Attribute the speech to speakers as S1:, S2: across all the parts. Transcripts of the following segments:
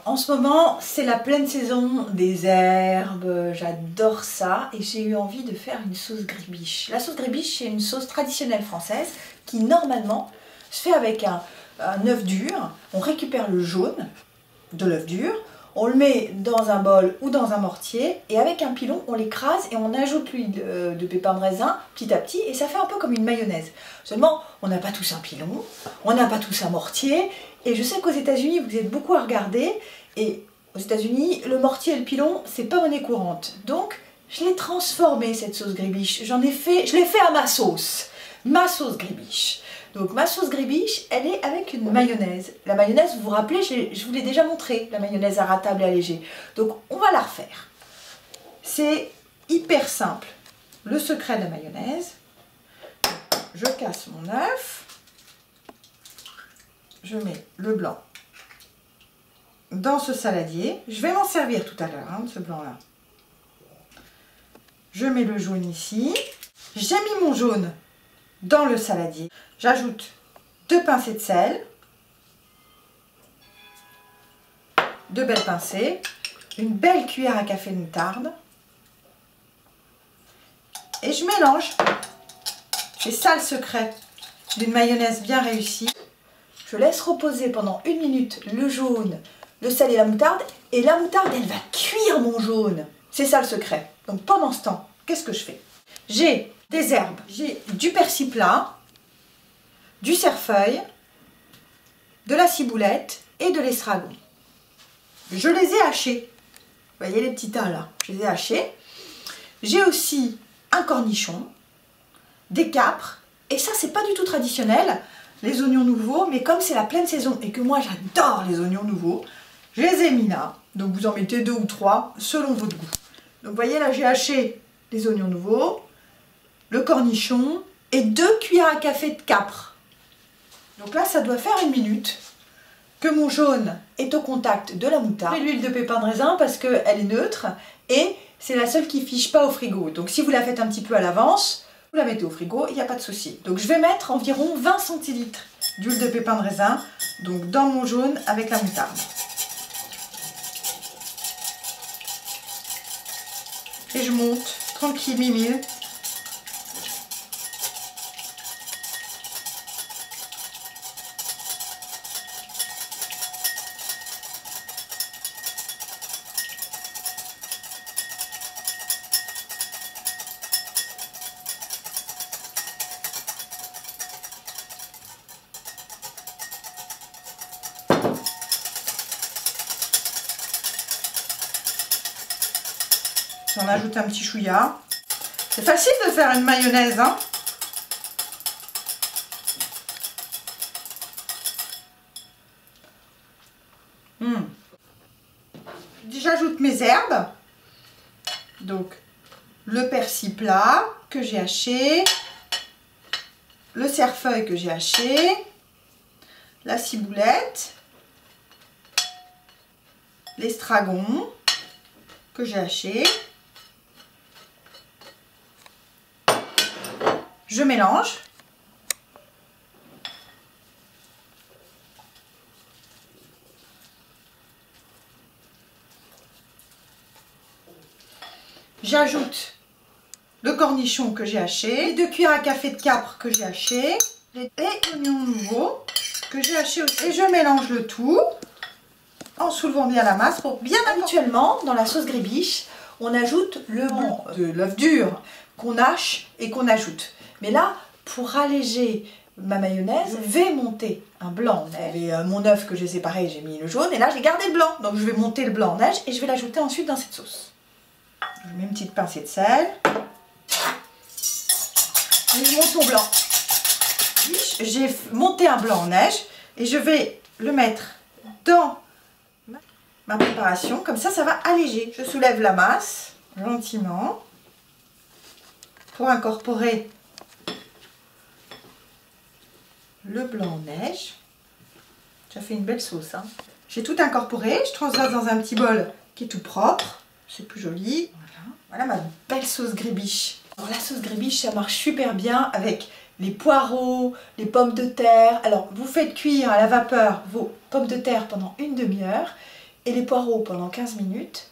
S1: En ce moment, c'est la pleine saison des herbes, j'adore ça et j'ai eu envie de faire une sauce grébiche. La sauce grébiche, c'est une sauce traditionnelle française qui normalement se fait avec un œuf dur. On récupère le jaune de l'œuf dur, on le met dans un bol ou dans un mortier et avec un pilon, on l'écrase et on ajoute l'huile de pépins de raisin petit à petit et ça fait un peu comme une mayonnaise. Seulement, on n'a pas tous un pilon, on n'a pas tous un mortier et je sais qu'aux États-Unis, vous êtes beaucoup à regarder et aux États-Unis, le mortier et le pilon, c'est pas monnaie courante. Donc, je l'ai transformée cette sauce grébiche. Je l'ai fait à ma sauce grébiche. Donc ma sauce grébiche, elle est avec une mayonnaise. La mayonnaise, vous vous rappelez, je vous l'ai déjà montré, la mayonnaise à ras table et allégée. Donc on va la refaire. C'est hyper simple. Le secret de la mayonnaise, je casse mon œuf, je mets le blanc dans ce saladier. Je vais m'en servir tout à l'heure, de ce blanc-là. Je mets le jaune ici. J'ai mis mon jaune dans le saladier. J'ajoute 2 pincées de sel, 2 belles pincées, une belle cuillère à café de moutarde et je mélange. C'est ça le secret d'une mayonnaise bien réussie. Je laisse reposer pendant 1 minute le jaune, le sel et la moutarde elle va cuire mon jaune. C'est ça le secret. Donc pendant ce temps, qu'est-ce que je fais? J'ai des herbes, j'ai du persil plat, du cerfeuil, de la ciboulette et de l'estragon. Je les ai hachés. Vous voyez les petits tas là, je les ai hachés. J'ai aussi un cornichon, des capres, et ça c'est pas du tout traditionnel, les oignons nouveaux, mais comme c'est la pleine saison et que moi j'adore les oignons nouveaux, je les ai mis là. Donc vous en mettez 2 ou 3 selon votre goût. Donc vous voyez là j'ai haché les oignons nouveaux, le cornichon et 2 cuillères à café de capre. Donc là, ça doit faire 1 minute que mon jaune est au contact de la moutarde. J'ai l'huile de pépins de raisin parce qu'elle est neutre et c'est la seule qui ne fiche pas au frigo. Donc si vous la faites un petit peu à l'avance, vous la mettez au frigo, il n'y a pas de souci. Donc je vais mettre environ 20 centilitres d'huile de pépins de raisin donc dans mon jaune avec la moutarde. Et je monte tranquille, mimile. J'en ajoute un petit chouïa. C'est facile de faire une mayonnaise, hein. J'ajoute mes herbes. Donc, le persil plat que j'ai haché, le cerfeuil que j'ai haché, la ciboulette, l'estragon que j'ai haché. Je mélange. J'ajoute le cornichon que j'ai haché, les 2 cuillères à café de capre que j'ai haché, les oignons nouveaux que j'ai haché aussi. Et je mélange le tout en soulevant bien la masse pour bien. Habituellement, dans la sauce grébiche, on ajoute le blanc de l'œuf dur qu'on hache et qu'on ajoute. Mais là, pour alléger ma mayonnaise, je vais monter un blanc en neige. Et mon œuf que j'ai séparé, j'ai mis le jaune et là j'ai gardé le blanc. Donc je vais monter le blanc en neige et je vais l'ajouter ensuite dans cette sauce. Je mets une petite pincée de sel. Et je monte mon blanc. J'ai monté un blanc en neige et je vais le mettre dans ma préparation. Comme ça, ça va alléger. Je soulève la masse gentiment pour incorporer le blanc en neige. Ça fait une belle sauce, hein. J'ai tout incorporé. Je transvase dans un petit bol qui est tout propre. C'est plus joli. Voilà ma belle sauce grébiche. Alors la sauce grébiche, ça marche super bien avec les poireaux, les pommes de terre. Alors vous faites cuire à la vapeur vos pommes de terre pendant une demi-heure et les poireaux pendant 15 minutes.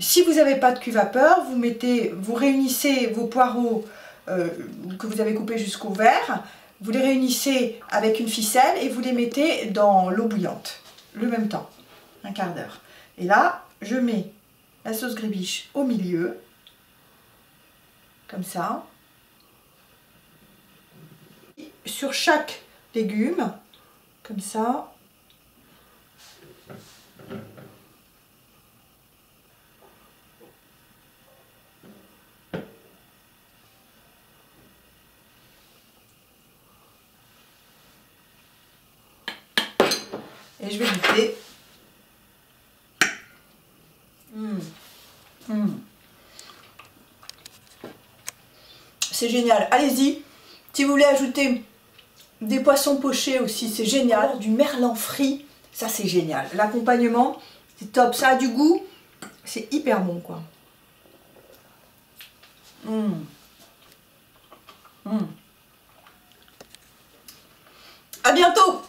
S1: Si vous n'avez pas de cuve vapeur, vous réunissez vos poireaux que vous avez coupés jusqu'au vert, vous les réunissez avec une ficelle et vous les mettez dans l'eau bouillante, le même temps, un quart d'heure. Et là, je mets la sauce grébiche au milieu, comme ça. Sur chaque légume, comme ça. Et je vais goûter. C'est génial. Allez-y. Si vous voulez ajouter des poissons pochés aussi, c'est génial. Du merlan frit, ça c'est génial. L'accompagnement, c'est top. Ça a du goût. C'est hyper bon, quoi. À bientôt!